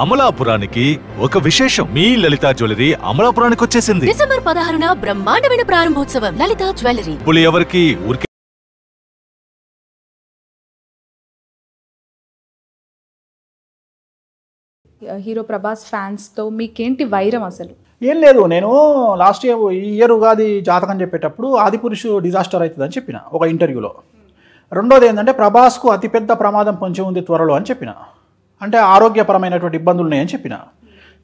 అమలాపురానికి ఒక విశేషం. మీ లలితా జ్యువెలరీ అమలాపురానికి వచ్చేసింది. డిసెంబర్ 16న బ్రహ్మాండమైన ప్రారంభోత్సవం. లలితా జ్యువెలరీ. ఇప్పుడు ఎవరికి ఊరికే హీరో ప్రభాస్ ఫ్యాన్స్ తో మీకేంటి వైరం అసలు? ఏం లేదు, నేను లాస్ట్ ఇయర్ ఉగాది జాతకం చెప్పేటప్పుడు ఆదిపురుషు డిజాస్టర్ అవుతుందని చెప్పిన ఒక ఇంటర్వ్యూలో. రెండోది ఏంటంటే ప్రభాస్కు అతిపెద్ద ప్రమాదం పొంచి ఉంది త్వరలో అని చెప్పిన. అంటే ఆరోగ్యపరమైనటువంటి ఇబ్బందులు ఉన్నాయని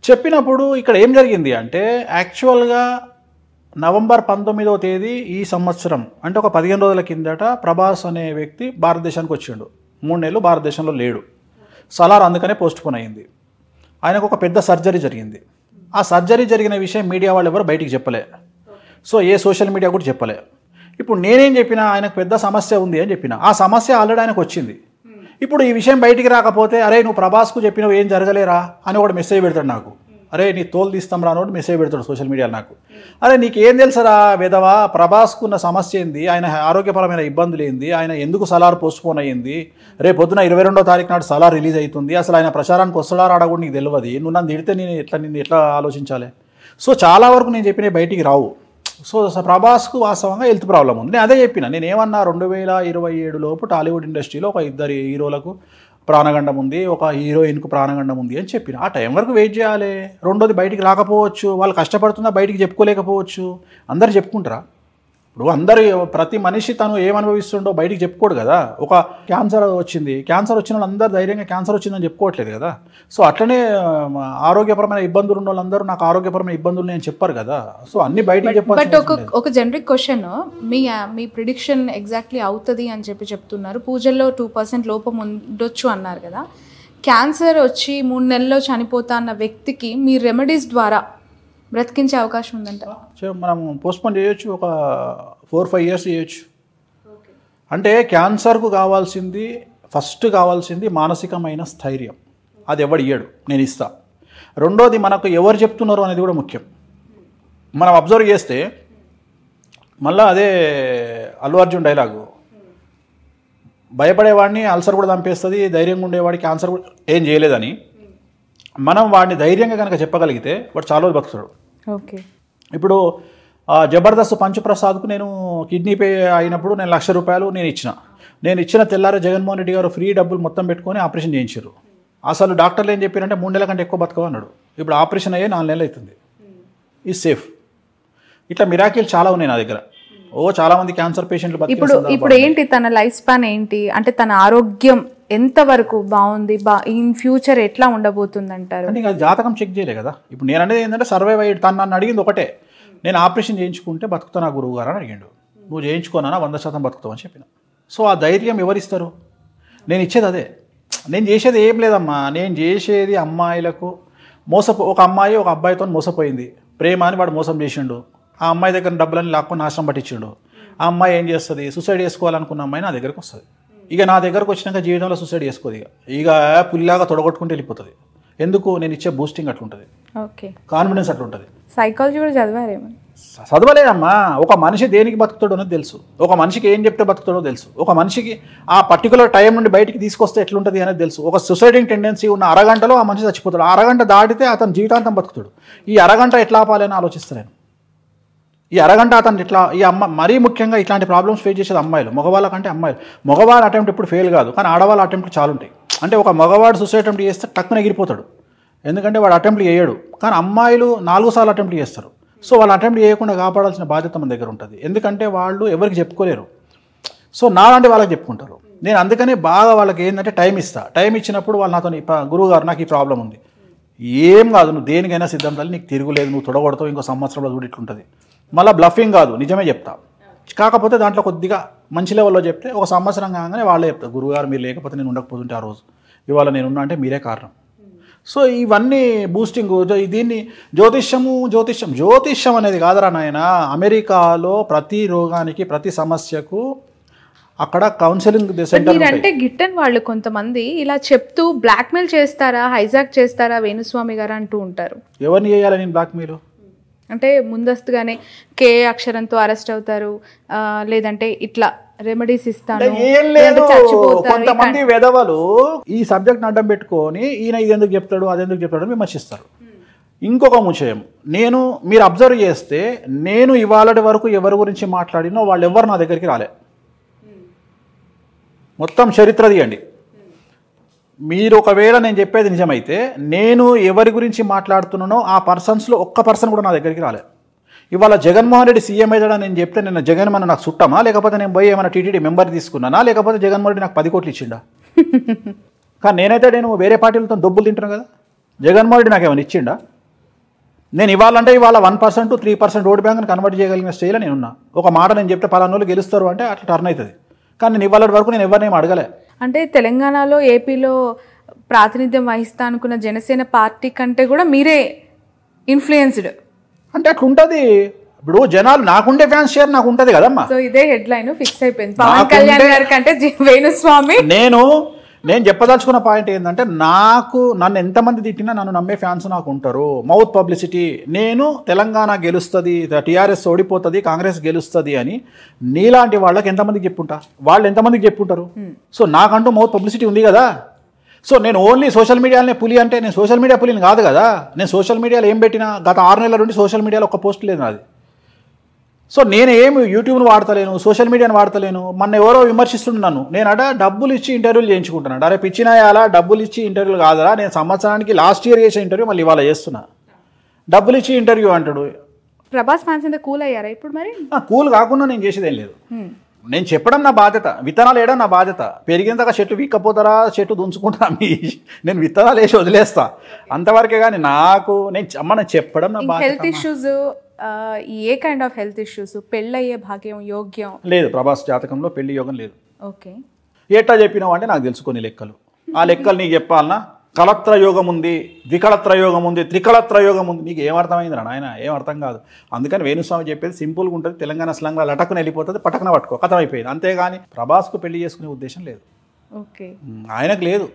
చెప్పినప్పుడు ఇక్కడ ఏం జరిగింది అంటే యాక్చువల్గా నవంబర్ 19వ తేదీ ఈ సంవత్సరం, అంటే ఒక 15 రోజుల కిందట ప్రభాస్ అనే వ్యక్తి భారతదేశానికి వచ్చిండు. 3 నెలలు భారతదేశంలో లేడు. సలార్ అందుకనే పోస్ట్పోన్ అయింది. ఆయనకు ఒక పెద్ద సర్జరీ జరిగింది. ఆ సర్జరీ జరిగిన విషయం మీడియా వాళ్ళు ఎవరు బయటికి చెప్పలే. సో ఏ సోషల్ మీడియా కూడా చెప్పలే. ఇప్పుడు నేనేం చెప్పినా ఆయనకు పెద్ద సమస్య ఉంది అని చెప్పిన. ఆ సమస్య ఆల్రెడీ ఆయనకు వచ్చింది. ఇప్పుడు ఈ విషయం బయటికి రాకపోతే అరే నువ్వు ప్రభాస్కు చెప్పినవి ఏం జరగలేరా అని ఒకటి మెసేజ్ పెడతాడు నాకు. అరే నీ తోలు తీస్తాం రా అని మెసేజ్ పెడతాడు సోషల్ మీడియాలో నాకు. అరే నీకేం తెలుసరా వెధవా, ప్రభాస్కున్న సమస్య ఏంది, ఆయన ఆరోగ్యపరమైన ఇబ్బందులు ఏంది, ఆయన ఎందుకు సలార్ పోస్ట్పోన్ అయ్యింది, రేపు పొద్దున 22వ తారీఖు నాడు సలార్ రిలీజ్ అవుతుంది, అసలు ఆయన ప్రచారానికి వస్తాడా రాడా కూడా నీకు తెలియదు, నువ్వు నన్ను తిడితే నిన్ను ఎట్లా ఆలోచించాలి. సో చాలా వరకు నేను చెప్పినవి బయటికి రావు. సో ప్రభాస్కు వాస్తవంగా హెల్త్ ప్రాబ్లం ఉంది. నేను అదే చెప్పిన. నేను ఏమన్నా 2027 లోపు టాలీవుడ్ ఇండస్ట్రీలో ఒక 2 హీరోలకు ప్రాణగండం ఉంది, ఒక హీరోయిన్కు ప్రాణగండం ఉంది అని చెప్పిన. ఆ టైం వరకు వెయిట్ చేయాలి. రెండోది బయటికి రాకపోవచ్చు, వాళ్ళు కష్టపడుతున్నా బయటికి చెప్పుకోలేకపోవచ్చు. అందరు చెప్పుకుంటారా? ఇప్పుడు అందరు ప్రతి మనిషి తను ఏమనుభవిస్తుండో బయటికి చెప్పుకోడు కదా. ఒక క్యాన్సర్ వచ్చిన వాళ్ళు అందరూ ధైర్యంగా క్యాన్సర్ వచ్చిందని చెప్పుకోవట్లేదు కదా. సో అట్లనే ఆరోగ్యపరమైన ఇబ్బందులు ఉన్న వాళ్ళందరూ నాకు ఆరోగ్యపరమైన ఇబ్బందులు నేను చెప్పారు కదా. సో అన్ని బయటికి చెప్పాలి. బట్ ఒక జనరిక్ క్వశ్చన్, మీ ప్రిడిక్షన్ ఎగ్జాక్ట్లీ అవుతుంది అని చెప్తున్నారు. పూజల్లో 2% లోపం ఉండొచ్చు అన్నారు కదా. క్యాన్సర్ వచ్చి 3 నెలల్లో చనిపోతా అన్న వ్యక్తికి మీ రెమెడీస్ ద్వారా బ్రతికించే అవకాశం ఉందంట. మనం పోస్ట్పోన్ చేయొచ్చు, ఒక 4-5 ఇయర్స్ చేయొచ్చు. అంటే క్యాన్సర్కు ఫస్ట్ కావాల్సింది మానసికమైన స్థైర్యం. అది ఎవడు ఇయ్యడు, నేను ఇస్తా. రెండోది మనకు ఎవరు చెప్తున్నారు అనేది కూడా ముఖ్యం. మనం అబ్జర్వ్ చేస్తే మళ్ళీ అదే అల్లు అర్జున్ డైలాగు, భయపడేవాడిని అల్సర్ కూడా చంపేస్తుంది, ధైర్యంగా ఉండేవాడి క్యాన్సర్ కూడా ఏం చేయలేదని. మనం వాడిని ధైర్యంగా కనుక చెప్పగలిగితే వాడు చాలా రోజు బతుకుతాడు. ఓకే. ఇప్పుడు జబర్దస్త్ పంచుప్రసాద్కు నేను కిడ్నీ పే అయినప్పుడు నేను ₹1,00,000 నేను ఇచ్చిన తెల్లారే జగన్మోహన్ రెడ్డి గారు ఫ్రీ డబ్బులు మొత్తం పెట్టుకొని ఆపరేషన్ చేయించారు. అసలు డాక్టర్లు ఏం చెప్పారంటే 3 నెలల కంటే ఎక్కువ బతకవు అన్నాడు. ఇప్పుడు ఆపరేషన్ అయ్యే 4 నెలలు అవుతుంది. ఈ సేఫ్. ఇట్లా మిరాకిల్ చాలా ఉన్నాయి నా దగ్గర. చాలా మంది క్యాన్సర్ పేషెంట్లు ఇప్పుడు ఏంటి తన లైఫ్ స్పాన్ ఏంటి, అంటే తన ఆరోగ్యం ఎంత వరకు బాగుంది, ఇన్ ఫ్యూచర్ ఎట్లా ఉండబోతుంది అంటారు? అంటే ఇంకా జాతకం చెక్ చేయలే కదా. ఇప్పుడు నేను అనేది ఏంటంటే సర్వైవ్ అయ్యి తను నన్ను అడిగింది ఒకటే, నేను ఆపరేషన్ చేయించుకుంటే బతుకుతానా గురువు గారు అని అడిగిండు. నువ్వు చేయించుకోనా 100% బతుకుతావు అని చెప్పిన. సో ఆ ధైర్యం ఎవరిస్తారు? నేను ఇచ్చేది అదే. నేను చేసేది ఏం లేదమ్మా. నేను చేసేది అమ్మాయిలకు ఒక అమ్మాయి ఒక అబ్బాయితో మోసపోయింది, ప్రేమ అని వాడు మోసం చేసిండు. ఆ అమ్మాయి దగ్గర డబ్బులని లాక్కొని నాశనం పట్టించిండు. ఆ అమ్మాయి ఏం చేస్తుంది, సూసైడ్ చేసుకోవాలనుకున్న అమ్మాయి నా దగ్గరకు వస్తుంది. ఇక నా దగ్గరకు వచ్చినాక జీవితంలో సూసైడ్ చేసుకోదు. ఇక పుల్లాగా తొడగొట్టుకుంటూ వెళ్ళిపోతుంది. ఎందుకు? నేను ఇచ్చే బూస్టింగ్ అట్లుంటుంది, కాన్ఫిడెన్స్ అట్లుంటుంది. సైకాలజీ కూడా చదివారేమో? చదవలేదమ్మా. ఒక మనిషి దేనికి బతుకుతాడో అనేది తెలుసు, ఒక మనిషికి ఏం చెప్తే బతుకుతాడో తెలుసు, ఒక మనిషికి ఆ పర్టికులర్ టైం నుండి బయటికి తీసుకొస్తే ఎట్లుంటుంది అనేది తెలుసు. ఒక సూసైడింగ్ టెండెన్సీ ఉన్న అరగంటలో ఆ మనిషి చచ్చిపోతాడు. అరగంట దాటితే అతను జీవితాంతం బతుకుతాడు. ఈ అరగంట ఎట్లా ఆపాలని ఆలోచిస్తాను. ఈ అరగంట అతను ఇట్లా మరీ ముఖ్యంగా ఇట్లాంటి ప్రాబ్లమ్స్ ఫేస్ చేసేది అమ్మాయిలు. మగవాళ్ళ కంటే అమ్మాయిలు. మగవాళ్ళ అటెంప్ట్ ఇప్పుడు ఫెయిల్ కాదు, కానీ ఆడవాళ్ళ అటెంప్ట్లు చాలా ఉంటాయి. అంటే ఒక మగవాడు సూసైడ్ అటెంప్ట్ చేస్తే టక్కున ఎగిరిపోతాడు, ఎందుకంటే వాడు అటెంప్ట్ చేయడు. కానీ అమ్మాయిలు 4 సార్లు అటెంప్ట్ చేస్తారు. సో వాళ్ళు అటెంప్ట్ చేయకుండా కాపాడాల్సిన బాధ్యత మన దగ్గర ఉంటుంది. ఎందుకంటే వాళ్ళు ఎవరికి చెప్పుకోలేరు. సో నాలాంటి వాళ్ళకి చెప్పుకుంటారు. నేను అందుకనే బాగా వాళ్ళకి ఏంటంటే టైం ఇస్తా. టైం ఇచ్చినప్పుడు వాళ్ళు నాతో గురువు గారు నాకు ఈ ప్రాబ్లం ఉంది, ఏం కాదు, నువ్వు దేనికైనా సిద్ధం తల్లి, నీకు తిరుగులేదు, నువ్వు తొడగొడతావు, ఇంకో సంవత్సరంలో చూడు ఇట్లుంటుంది. మళ్ళీ బ్లఫింగ్ కాదు, నిజమే చెప్తా. కాకపోతే దాంట్లో కొద్దిగా మంచి లెవెల్లో చెప్తే ఒక సంవత్సరం కాగానే వాళ్ళే చెప్తారు, గురువుగారు మీరు లేకపోతే నేను ఉండకపోతుంటే ఆ రోజు, ఇవాళ నేనున్నా అంటే మీరే కారణం. సో ఇవన్నీ బూస్టింగ్. దీన్ని జ్యోతిష్యం అనేది కాదరా నాయన. అమెరికాలో ప్రతి రోగానికి ప్రతి సమస్యకు అక్కడ కౌన్సిలింగ్ సెంటర్. అంటే గిట్టని వాళ్ళు కొంతమంది ఇలా చెప్తూ బ్లాక్మెయిల్ చేస్తారా, హైజాక్ చేస్తారా వేణుస్వామి గారు అంటూ ఉంటారు. ఎవరిని చేయాలి నేను బ్లాక్మెయిల్? అంటే ముందస్తుగానే కే అక్షరంతో అరెస్ట్ అవుతారు, లేదంటే ఇట్లా రెమెడీస్ ఇస్తాను, ఏం లేదు. చచ్చిపోతారు. కొంతమంది వెధవలు ఈ సబ్జెక్ట్ అడ్డం పెట్టుకొని ఈయన ఇది ఎందుకు చెప్తాడు అది ఎందుకు చెప్తాడు అని విమర్శిస్తారు. ఇంకొక విషయం, మీరు అబ్జర్వ్ చేస్తే నేను ఇవాళ వరకు ఎవరి గురించి మాట్లాడినో వాళ్ళు ఎవరు నా దగ్గరికి రాలే. మొత్తం చరిత్ర తీయండి. మీరు ఒకవేళ నేను చెప్పేది నిజమైతే నేను ఎవరి గురించి మాట్లాడుతున్నానో ఆ పర్సన్స్లో ఒక్క పర్సన్ కూడా నా దగ్గరికి రాలే. ఇవాళ జగన్మోహన్ రెడ్డి సీఎం అయ్యాడని నేను చెప్తే నేను జగన్ మన నాకు చుట్టమా, లేకపోతే నేను పోయి ఏమైనా టీటీడీ మెంబర్ తీసుకున్నానా, లేకపోతే జగన్మోహన్ రెడ్డి నాకు 10 కోట్లు ఇచ్చిండా? కానీ నేను వేరే పార్టీలతో డబ్బులు తింటున్నాను కదా. జగన్మోహన్ రెడ్డి నాకు ఏమైనా ఇచ్చిండా? నేను ఇవాళ 1% 3% ఓటు బ్యాంక్ని కన్వర్ట్ చేయగలిగిన స్టేజ్లో నేనున్నా. ఒక మాట నేను చెప్తే పలానా వాళ్ళు గెలుస్తారు అంటే అట్లా టర్న్ అవుతుంది. కానీ నేను ఇవాళ వరకు నేను ఎవరినేం అడగలే. అంటే తెలంగాణలో ఏపీలో ప్రాతినిధ్యం వహిస్తా అనుకున్న జనసేన పార్టీ కంటే కూడా మీరే ఇన్ఫ్లుయెన్స్డ్ అంటే అట్లా ఉంటుంది. ఇప్పుడు జనాలు నాకుండే ఫ్యాన్స్ షేర్ నాకు ఉంటుంది కదమ్మా. సో ఇదే హెడ్ లైన్ ఫిక్స్ అయిపోయింది. పవన్ కళ్యాణ్ గారి కంటే వేణుస్వామి. నేను చెప్పదలుచుకున్న పాయింట్ ఏంటంటే నన్ను ఎంతమంది తిట్టినా నన్ను నమ్మే ఫ్యాన్స్ నాకు ఉంటారు. మౌత్ పబ్లిసిటీ, నేను తెలంగాణ గెలుస్తుంది, టీఆర్ఎస్ ఓడిపోతుంది, కాంగ్రెస్ గెలుస్తుంది అని నీలాంటి వాళ్ళకి ఎంతమందికి చెప్పుంటా, వాళ్ళు ఎంతమందికి చెప్పుంటారు. సో నాకంటూ మౌత్ పబ్లిసిటీ ఉంది కదా. సో నేను ఓన్లీ సోషల్ మీడియాలోనే పులి అంటే నేను సోషల్ మీడియా పులిని కాదు కదా. నేను సోషల్ మీడియాలో ఏం పెట్టినా గత 6 నెలల నుండి సోషల్ మీడియాలో ఒక్క పోస్ట్ లేదు నాది. సో నేను ఏమి యూట్యూబ్ను వాడతలేను, సోషల్ మీడియాను వాడతలేను. మొన్న ఎవరో విమర్శిస్తున్నాను, నేను డబ్బులు ఇచ్చి ఇంటర్వ్యూలు చేయించుకుంటున్నాను. అరే పిచ్చినాయాలా, డబ్బులు ఇచ్చి ఇంటర్వ్యూలు కాదరా, నేను సంవత్సరానికి లాస్ట్ ఇయర్ చేసిన ఇంటర్వ్యూ మళ్ళీ ఇవాళ చేస్తున్నా. డబ్బులు ఇచ్చి ఇంటర్వ్యూ అంటాడు. ప్రభాస్ ఫ్యాన్స్ అంతా కూల్ అయ్యారా ఇప్పుడు? మరి కూల్ కాకుండా నేను చేసేదేం లేదు. నేను చెప్పడం నా బాధ్యత, విత్తనాలు వేయడం నా బాధ్యత. పెరిగినంతగా చెట్టు వీక్కపోతారా, చెట్టు దుంచుకుంటా, నేను విత్తనాలు వేసి వదిలేస్తా అంతవరకే. కానీ నేను చెప్పడం నా బాధ్యత. హెల్త్ ఇష్యూస్, ఏ కైండ్ ఆఫ్ హెల్త్ ఇష్యూస్? పెళ్ళయ్యే భాగ్యం, యోగ్యం లేదు. ప్రభాస్ జాతకంలో పెళ్లి యోగం లేదు. ఓకే, ఎట్లా చెప్పినావు అంటే నాకు తెలుసుకొని లెక్కలు, ఆ లెక్కలు నీకు చెప్పాలన్నా. కళత్ర యోగం ఉంది, ద్వికళత్ర యోగం ఉంది, త్రికళత్ర యోగం ఉంది. నీకు ఏమర్థమైందిరా నాయన? ఏం అర్థం కాదు. అందుకని వేణుస్వామి చెప్పేది సింపుల్గా ఉంటుంది. తెలంగాణ స్లాంగ్లో లటక్కున వెళ్ళిపోతుంది, పటకన పట్టుకో, కథం అయిపోయింది. అంతేగాని ప్రభాస్కు పెళ్లి చేసుకునే ఉద్దేశం లేదు. ఓకే, ఆయనకు లేదు.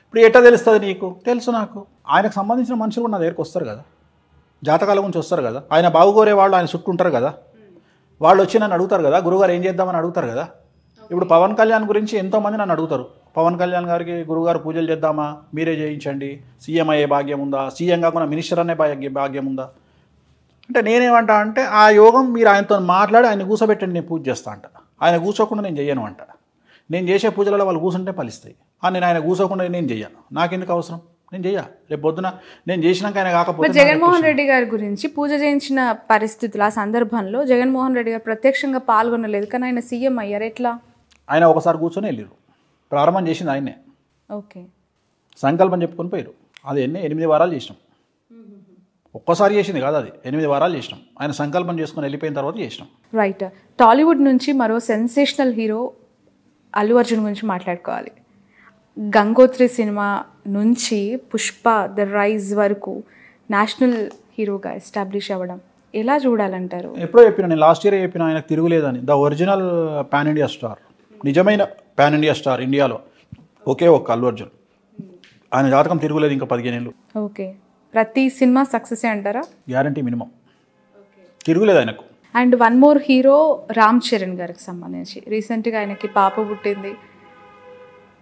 ఇప్పుడు ఎట్లా తెలుస్తుంది నీకు? తెలుసు నాకు. ఆయనకు సంబంధించిన మనుషులు కూడా నా దగ్గరికి వస్తారు కదా, జాతకాల గురించి వస్తారు కదా. ఆయన బాగుకోరే వాళ్ళు ఆయన చుట్టూ ఉంటారు కదా. వాళ్ళు వచ్చి నన్ను అడుగుతారు కదా, గురుగారు ఏం చేద్దామని అడుగుతారు కదా. ఇప్పుడు పవన్ కళ్యాణ్ గురించి ఎంతోమంది నన్ను అడుగుతారు, పవన్ కళ్యాణ్ గారికి గురుగారు పూజలు చేద్దామా, మీరే చేయించండి, సీఎం అయ్యే భాగ్యం ఉందా, సీఎం కాకుండా మినిస్టర్ అనే భాగ్యం ఉందా అంటే నేనేమంటా అంటే ఆ యోగం మీరు ఆయనతో మాట్లాడి ఆయన కూర్చోబెట్టండి, నేను పూజ చేస్తా అంట. ఆయన కూర్చోకుండా నేను చెయ్యను అంట. నేను చేసే పూజలలో వాళ్ళు కూర్చుంటే ఫలిస్తాయి. నేను ఆయన కూర్చోకుండా నేను చెయ్యను. నాకెందుకు అవసరం? నేను చెయ్య. రేపు పొద్దున నేను చేసినాక ఆయన కాకపోతే. జగన్మోహన్ రెడ్డి గారి గురించి పూజ చేయించిన పరిస్థితులు, ఆ సందర్భంలో జగన్మోహన్ రెడ్డి గారు ప్రత్యక్షంగా పాల్గొనలేదు, కానీ ఆయన సీఎం అయ్యారు. ఎట్లా? ఆయన ఒకసారి కూర్చొని వెళ్ళారు. ప్రారంభం చేసింది ఆయనే. ఓకే, సంకల్పం చెప్పుకొని పోయారు. అది 8 వారాలు చేసినాం. ఒక్కసారి చేసింది కాదు, అది 8 వారాలు చేసినాం. ఆయన సంకల్పం చేసుకొని వెళ్ళిపోయిన తర్వాత చేసినాం. రైట్. టాలీవుడ్ నుంచి మరో సెన్సేషనల్ హీరో అల్లు అర్జున్ గురించి మాట్లాడుకోవాలి. గంగోత్రి సినిమా నుంచి పుష్ప ద రైజ్ వరకు నేషనల్ హీరోగా ఎస్టాబ్లిష్ అవ్వడం ఎలా చూడాలంటారు? ఎప్పుడో చెప్పిన, నేను లాస్ట్ ఇయర్ చెప్పిన, ఆయనకు తిరుగులేదని. The original pan India star, నిజమైన పాన్ ఇండియా స్టార్ ఇండియాలో ఒకే ఒక్క అల్లు అర్జున్. ఆయన జాతకం తిరుగులేదు ఇంకా 15 ఏళ్ళు. ఓకే, ప్రతి సినిమా సక్సెస్ అంటారా? Guarantee, minimum. తిరుగులేదు ఆయనకు. And one more hero Ram Charan గారికి సంబంధించి రీసెంట్గా ఆయనకి పాప పుట్టింది,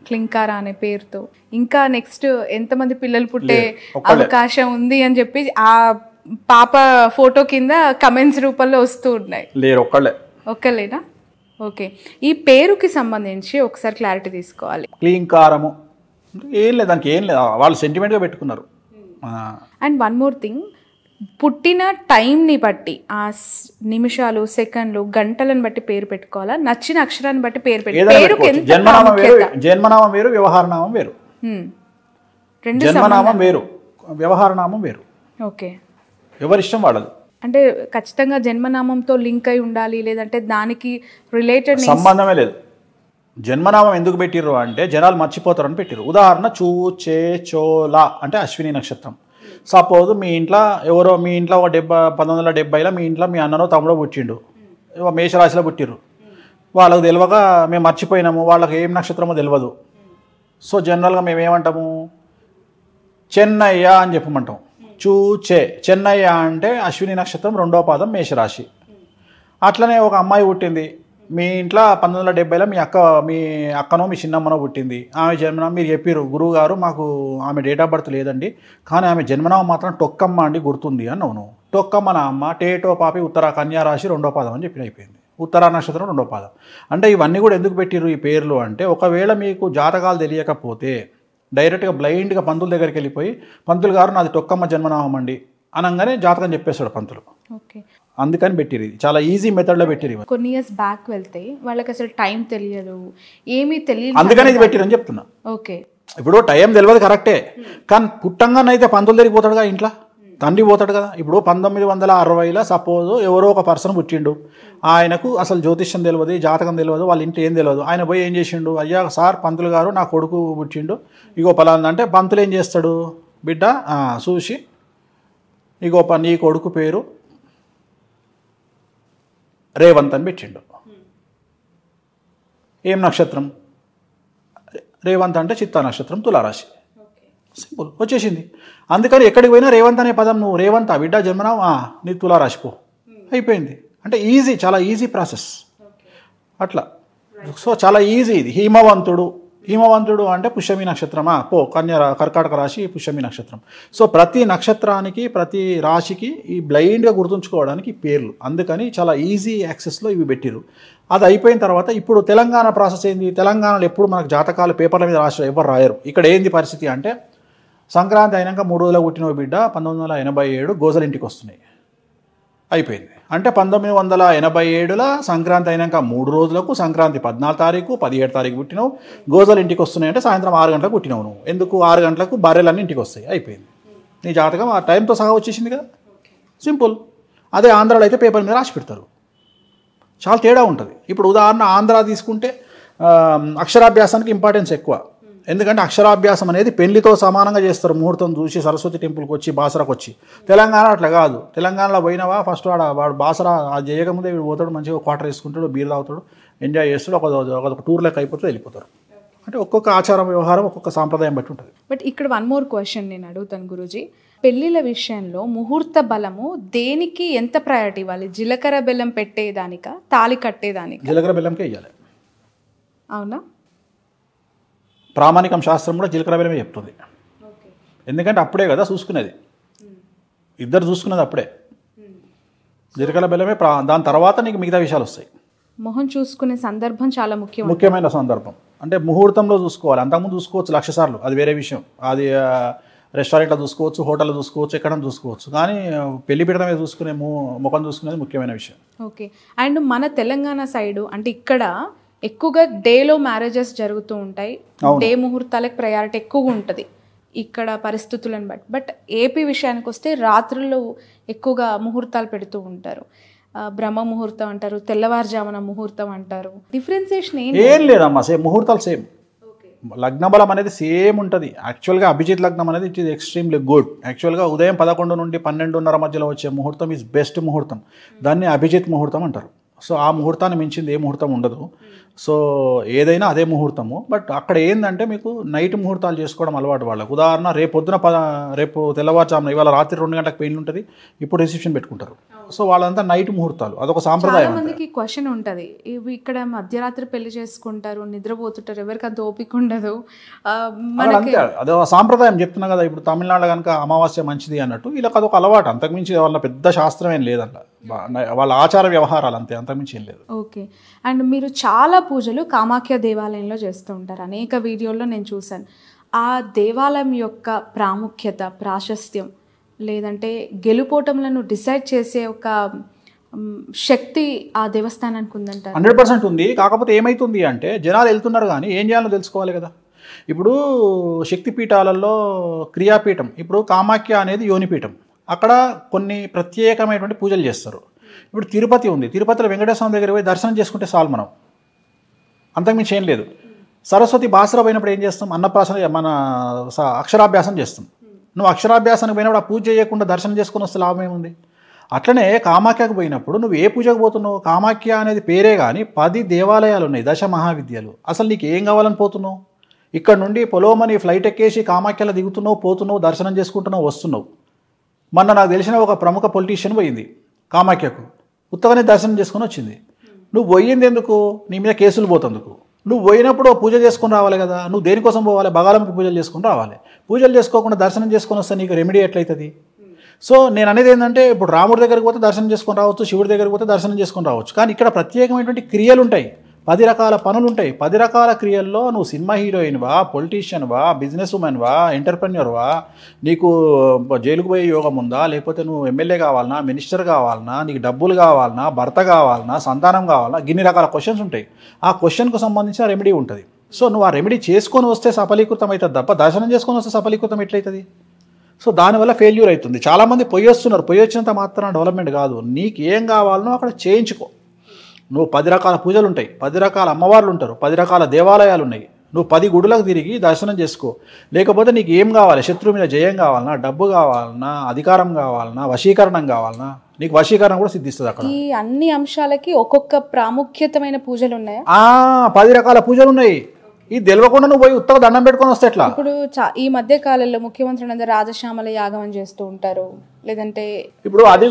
క్లింకారా అనే పేరుతో. ఇంకా నెక్స్ట్ ఎంతమంది పిల్లలు పుట్టే అవకాశం ఉంది అని చెప్పి ఆ పాప ఫోటో కింద కమెంట్స్ రూపంలో వస్తూ ఉన్నాయి. లేరు, ఒక్కలేనా? ఓకే, ఈ పేరుకి సంబంధించి ఒకసారి క్లారిటీ తీసుకోవాలి. క్లింకారము ఏం లేదు, దానికి ఏం లేదు, వాళ్ళు సెంటిమెంట్గా పెట్టుకున్నారు. అండ్ వన్ మోర్ థింగ్, పుట్టిన టైంని బట్టి, ఆ నిమిషాలు, సెకండ్లు, గంటలను బట్టి పేరు పెట్టుకోవాలా, నచ్చిన అక్షరాన్ని బట్టి పేరు పెట్టుకోవాలి. జన్మనామం వేరు, వ్యవహారనామం వేరు. జన్మనామం వేరు, వ్యవహారనామం వేరు. ఓకే, ఎవరిష్టం వాళ్ళది. అంటే ఖచ్చితంగా జన్మనామంతో లింక్ అయి ఉండాలి, లేదంటే దానికి రిలేటెడ్ సంబంధమే లేదు. జన్మనామం ఎందుకు పెట్టిర్రు అంటే జనాలు మర్చిపోతారని పెట్టిర్రు. ఉదాహరణ చూ, చే, చోలా అంటే అశ్విని నక్షత్రం. సపోజ్ మీ ఇంట్లో ఒక 1970లో మీ ఇంట్లో మీ అన్ననో తమ్ముడో పుట్టిండు, మేషరాశిలో పుట్టిర్రు. వాళ్ళకు తెలియక మేము మర్చిపోయినాము, వాళ్ళకి ఏం నక్షత్రమో తెలియదు. సో జనరల్గా మేము ఏమంటాము, చెన్నయ్య అని చెప్పమంటాం. చూచే, చెన్నయ్య అంటే అశ్విని నక్షత్రం 2వ పాదం మేషరాశి. అట్లనే ఒక అమ్మాయి పుట్టింది, మీ ఇంట్లో 1970లో మీ అక్కనో మీ చిన్నమ్మనో పుట్టింది, ఆమె జన్మనామం మీరు చెప్పారు గురువు గారు మాకు ఆమె డేట్ ఆఫ్ బర్త్ లేదండి కానీ ఆమె జన్మనామం మాత్రం టొక్కమ్మ అండి గుర్తుంది అని నువ్వు టొక్కమ్మ నా అమ్మ టేటో పాపి ఉత్తర కన్యా రాశి 2వ పాదం అని చెప్పి అయిపోయింది. ఉత్తరా నక్షత్రం 2వ పాదం. అంటే ఇవన్నీ కూడా ఎందుకు పెట్టిర్రు ఈ పేర్లు అంటే ఒకవేళ మీకు జాతకాలు తెలియకపోతే డైరెక్ట్గా బ్లైండ్గా పంతుల దగ్గరికి వెళ్ళిపోయి పంతులు గారు నాది టొక్కమ్మ జన్మనామం అండి అనగానే జాతకం చెప్పేస్తాడు పంతులు. ఓకే, అందుకని పెట్టిరు. ఇది చాలా ఈజీ మెథడ్లో పెట్టిరు. కొన్ని ఇయర్స్ బ్యాక్ వెళ్తే వాళ్ళకి అసలు టైం తెలియదు, ఏమీ తెలియదు, అందుకని ఇది పెట్టిరని చెప్తున్నా. ఓకే, ఇప్పుడు టైం తెలియదు కరెక్టే కానీ పుట్టంగానైతే పంతుల దగ్గరికి పోతాడుగా, ఇంట్లో తండ్రి పోతాడు కదా. ఇప్పుడు 1960లో సపోజ్ ఎవరో ఒక పర్సన్ పుట్టిండు, ఆయనకు అసలు జ్యోతిష్యం తెలియదు, జాతకం తెలియదు, వాళ్ళ ఇంటి ఏం తెలియదు. ఆయన పోయి ఏం చేసిండు, అయ్యా సార్ పంతులు గారు నా కొడుకు పుట్టిండు ఇగో పలానా అంటే పంతులు ఏం చేస్తాడు, బిడ్డ చూసి ఇగో నీ కొడుకు పేరు రేవంత్ అని పెట్టిండు. ఏం నక్షత్రం, రేవంత్ అంటే చిత్తా నక్షత్రం, తులారాశి. సింపుల్ వచ్చేసింది. అందుకని ఎక్కడికి పోయినా రేవంత్ అనే పదం, నువ్వు రేవంత్ బిడ్డ జన్మనాం నీ తులారాశి పో, అయిపోయింది. అంటే ఈజీ, చాలా ఈజీ ప్రాసెస్ అట్లా. సో చాలా ఈజీ ఇది. హిమవంతుడు అంటే పుష్యమి నక్షత్రమా పో, కర్కాటక రాశి పుష్యమి నక్షత్రం. సో ప్రతి నక్షత్రానికి ప్రతి రాశికి ఈ బ్లైండ్గా గుర్తుంచుకోవడానికి పేర్లు, అందుకని చాలా ఈజీ యాక్సెస్లో ఇవి పెట్టిరు. అది అయిపోయిన తర్వాత ఇప్పుడు తెలంగాణ ప్రాసెస్ ఏంది, తెలంగాణలో ఎప్పుడు మనకు జాతకాలు పేపర్ల మీద రాసి ఎవరు రాయరు. ఇక్కడ ఏంది పరిస్థితి అంటే సంక్రాంతి అయినాక 3 రోజులు పుట్టిన బిడ్డ 1987 గోజల ఇంటికి వస్తున్నాయి, అయిపోయింది. అంటే 1987లో సంక్రాంతి అయినాక 3 రోజులకు సంక్రాంతి 14 తారీఖు 17 తారీఖు పుట్టినావు, గోజలు ఇంటికి వస్తున్నాయి అంటే సాయంత్రం 6 గంటలకు పుట్టినావు నువ్వు. ఎందుకు 6 గంటలకు బర్రెలన్నీ ఇంటికి వస్తాయి, అయిపోయింది. నీ జాతకం ఆ టైంతో సహా వచ్చేసింది కదా, సింపుల్. అదే ఆంధ్రాలో అయితే పేపర్ మీద రాసి పెడతారు, చాలా తేడా ఉంటుంది. ఇప్పుడు ఉదాహరణ ఆంధ్ర తీసుకుంటే అక్షరాభ్యాసానికి ఇంపార్టెన్స్ ఎక్కువ, ఎందుకంటే అక్షరాభ్యాసం అనేది పెళ్లితో సమానంగా చేస్తారు. ముహూర్తం చూసి సరస్వతి టెంపుల్కి వచ్చి బాసరాకు వచ్చి. తెలంగాణ అట్లా కాదు. తెలంగాణలో పోయినావా ఫస్ట్ వాడు బాసరా అది చేయకముందే వీడు పోతాడు, మంచిగా క్వార్టర్ వేసుకుంటాడు, బీర్ తాగుతాడు, ఎంజాయ్ చేస్తాడు, ఒక టూర్ లెక్క అయిపోతే వెళ్ళిపోతారు. అంటే ఒక్కొక్క ఆచారం వ్యవహారం ఒక్కొక్క సాంప్రదాయం బట్టి ఉంటుంది. బట్ ఇక్కడ 1 more క్వశ్చన్ నేను అడుగుతాను గురూజీ. పెళ్ళిళ్ళ విషయంలో ముహూర్త బలము దేనికి ఎంత ప్రయారిటీ ఇవ్వాలి? జీలకర్ర బెల్లం పెట్టేదానికా, తాళి కట్టేదానికా? జీలకర్ర బెల్లంకే ఇవ్వాలి. అవునా? ప్రామాణికం శాస్త్రం కూడా జీలకర్ర బెల్లమే చెప్తుంది. ఎందుకంటే అప్పుడే కదా చూసుకునేది, ఇద్దరు చూసుకునేది అప్పుడే. జీలకర్ర బెల్లమే దాని తర్వాత నీకు మిగతా విషయాలు వస్తాయి. మొహం చూసుకునే సందర్భం చాలా ముఖ్యమైన సందర్భం. అంటే ముహూర్తంలో చూసుకోవాలి, అంతకుముందు చూసుకోవచ్చు 1,00,000 సార్లు, అది వేరే విషయం. అది రెస్టారెంట్లో చూసుకోవచ్చు, హోటల్లో చూసుకోవచ్చు, ఎక్కడైనా చూసుకోవచ్చు. కానీ పెళ్లి పీటల మీద చూసుకునే ముఖం చూసుకునేది ముఖ్యమైన విషయం. ఓకే. అండ్ మన తెలంగాణ సైడు అంటే ఇక్కడ ఎక్కువగా డేలో మ్యారేజెస్ జరుగుతూ ఉంటాయి, డే ముహూర్తాలకు ప్రయారిటీ ఎక్కువగా ఉంటుంది ఇక్కడ పరిస్థితులను బట్టి. బట్ ఏపీ విషయానికి వస్తే రాత్రుల్లో ఎక్కువగా ముహూర్తాలు పెడుతూ ఉంటారు. బ్రహ్మ ముహూర్తం అంటారు, తెల్లవారుజామున ముహూర్తం అంటారు. డిఫరెన్సియేషన్ ఏం లేదమ్మా, సేమ్ ముహూర్తాలు సేమ్. లగ్న బలం అనేది సేమ్ ఉంటుంది. యాక్చువల్గా అభిజిత్ లగ్నం అనేది ఇట్ ఈస్ ఎక్స్ట్రీమ్లీ గుడ్. యాక్చువల్గా ఉదయం 11 నుండి 12:30 మధ్యలో వచ్చే ముహూర్తం ఈజ్ బెస్ట్ ముహూర్తం. దాన్ని అభిజిత్ ముహూర్తం అంటారు. సో ఆ ముహూర్తాన్ని మించింది ఏ ముహూర్తం ఉండదు. సో ఏదైనా అదే ముహూర్తము. బట్ అక్కడ ఏంటంటే మీకు నైట్ ముహూర్తాలు చేసుకోవడం అలవాటు వాళ్ళకు. ఉదాహరణ రేపు తెల్లవారుజామున, ఇవాళ రాత్రి 2 గంటలకు పెళ్లి ఉంటుంది, ఇప్పుడు రిసెప్షన్ పెట్టుకుంటారు. సో వాళ్ళంతా నైట్ ముహూర్తాలు, అదొక సాంప్రదాయం. చాలా మందికి క్వశ్చన్ ఉంటుంది, ఇవి ఇక్కడ మధ్యరాత్రి పెళ్లి చేసుకుంటారు, నిద్రపోతుంటారు, ఎవరికి అంత ఓపిక ఉండదు. అదో సాంప్రదాయం చెప్తున్నా కదా. ఇప్పుడు తమిళనాడు కనుక అమావాస్య మంచిది అన్నట్టు, వీళ్ళకి అదొక అలవాటు. అంతకుమించి వాళ్ళ పెద్ద శాస్త్రం ఏం లేదంట, వాళ్ళ ఆచార వ్యవహారాలు అంతే, అంతకుమించి ఏం లేదు. ఓకే. అండ్ మీరు చాలా పూజలు కామాఖ్య దేవాలయంలో చేస్తూ ఉంటారు, అనేక వీడియోల్లో నేను చూశాను. ఆ దేవాలయం యొక్క ప్రాముఖ్యత, ప్రాశస్త్యం, లేదంటే గెలుపోటములను డిసైడ్ చేసే ఒక శక్తి ఆ దేవస్థానానికి ఉందంటారు? 100% ఉంది. కాకపోతే ఏమైతుంది అంటే జనాలు వెళ్తున్నారు కానీ ఏం చేయాలో తెలుసుకోవాలి కదా. ఇప్పుడు శక్తిపీఠాలలో క్రియాపీఠం, ఇప్పుడు కామాఖ్య అనేది యోనిపీఠం, అక్కడ కొన్ని ప్రత్యేకమైనటువంటి పూజలు చేస్తారు. ఇప్పుడు తిరుపతి ఉంది, తిరుపతిలో వెంకటేశ్వర దగ్గర పోయి దర్శనం చేసుకుంటే చాలు, మనం అంతకుమించి ఏం లేదు. సరస్వతి బాసరా పోయినప్పుడు ఏం చేస్తాం, అన్నప్రాసన, మన అక్షరాభ్యాసం చేస్తాం. నువ్వు అక్షరాభ్యాసానికి పోయినప్పుడు ఆ పూజ చేయకుండా దర్శనం చేసుకుని వస్తే లాభం ఏముంది? అట్లనే కామాఖ్యకు పోయినప్పుడు నువ్వు ఏ పూజకు పోతున్నావు? కామాఖ్య అనేది పేరే కానీ 10 దేవాలయాలు ఉన్నాయి, 10 మహావిద్యలు. అసలు నీకు ఏం కావాలని పోతున్నావు? ఇక్కడ నుండి పొలోమని ఫ్లైట్ ఎక్కేసి కామాఖ్యలో దిగుతున్నావు, పోతున్నావు, దర్శనం చేసుకుంటున్నావు, వస్తున్నావు. మొన్న నాకు తెలిసిన ఒక ప్రముఖ పొలిటీషియన్ పోయింది కామాఖ్యకు, ఉత్తగానే దర్శనం చేసుకుని వచ్చింది. నువ్వు పోయింది ఎందుకు? నీ మీద కేసులు పోతందుకు. నువ్వు పోయినప్పుడు పూజ చేసుకుని రావాలి కదా. నువ్వు దేనికోసం పోవాలి? బగాలంకి పూజలు చేసుకుని రావాలి. పూజలు చేసుకోకుండా దర్శనం చేసుకొని వస్తే నీకు రెమెడీ ఎట్లయితుంది? సో నేను అనేది ఏంటంటే, ఇప్పుడు రాముడి దగ్గరికి పోతే దర్శనం చేసుకొని రావచ్చు, శివుడి దగ్గరికి పోతే దర్శనం చేసుకొని రావచ్చు. కానీ ఇక్కడ ప్రత్యేకమైనటువంటి క్రియలు ఉంటాయి, 10 రకాల పనులు ఉంటాయి. 10 రకాల క్రియల్లో నువ్వు సినిమా హీరోయిన్వా, పొలిటీషియన్వా, బిజినెస్ ఉమెన్వా, ఎంటర్ప్రెన్యూర్వా, నీకు జైలుకు పోయే యోగం ఉందా, లేకపోతే నువ్వు ఎమ్మెల్యే కావాలన్నా, మినిస్టర్ కావాలన్నా, నీకు డబ్బులు కావాలన్నా, భర్త కావాలన్నా, సంతానం కావాలన్నా, ఇన్ని రకాల క్వశ్చన్స్ ఉంటాయి. ఆ క్వశ్చన్కు సంబంధించిన రెమెడీ ఉంటుంది. సో నువ్వు ఆ రెమెడీ చేసుకొని వస్తే సఫలీకృతం అవుతుంది తప్ప దర్శనం చేసుకొని వస్తే సఫలీకృతం ఎట్లయితుంది? సో దానివల్ల ఫెయిల్యూర్ అవుతుంది. చాలామంది పోయి వచ్చినంత మాత్రం డెవలప్మెంట్ కాదు. నీకు ఏం కావాలనో అక్కడ చేయించుకో. నువ్వు 10 రకాల పూజలు ఉంటాయి, 10 రకాల అమ్మవార్లు ఉంటారు, 10 రకాల దేవాలయాలు ఉన్నాయి. నువ్వు 10 గుడులకు తిరిగి దర్శనం చేసుకో. లేకపోతే నీకు ఏం కావాలి? శత్రువు మీద జయం కావాలన్నా, డబ్బు కావాలన్నా, అధికారం కావాలన్నా, వశీకరణం కావాలన్నా, నీకు వశీకరణం కూడా సిద్ధిస్తుంది అక్కడ. ఈ అన్ని అంశాలకి ఒక్కొక్క ప్రాముఖ్యతమైన పూజలు ఉన్నాయా? 10 రకాల పూజలు ఉన్నాయి. ఇది తెలియకుండా నువ్వు పోయి ఉత్తగా దండం పెట్టుకొని వస్తే ఎట్లా? ఇప్పుడు ఈ మధ్య కాలంలో ముఖ్యమంత్రి రాజశ్యామల యాగం అని చేస్తూ ఉంటారు, లేదంటే ఇప్పుడు అది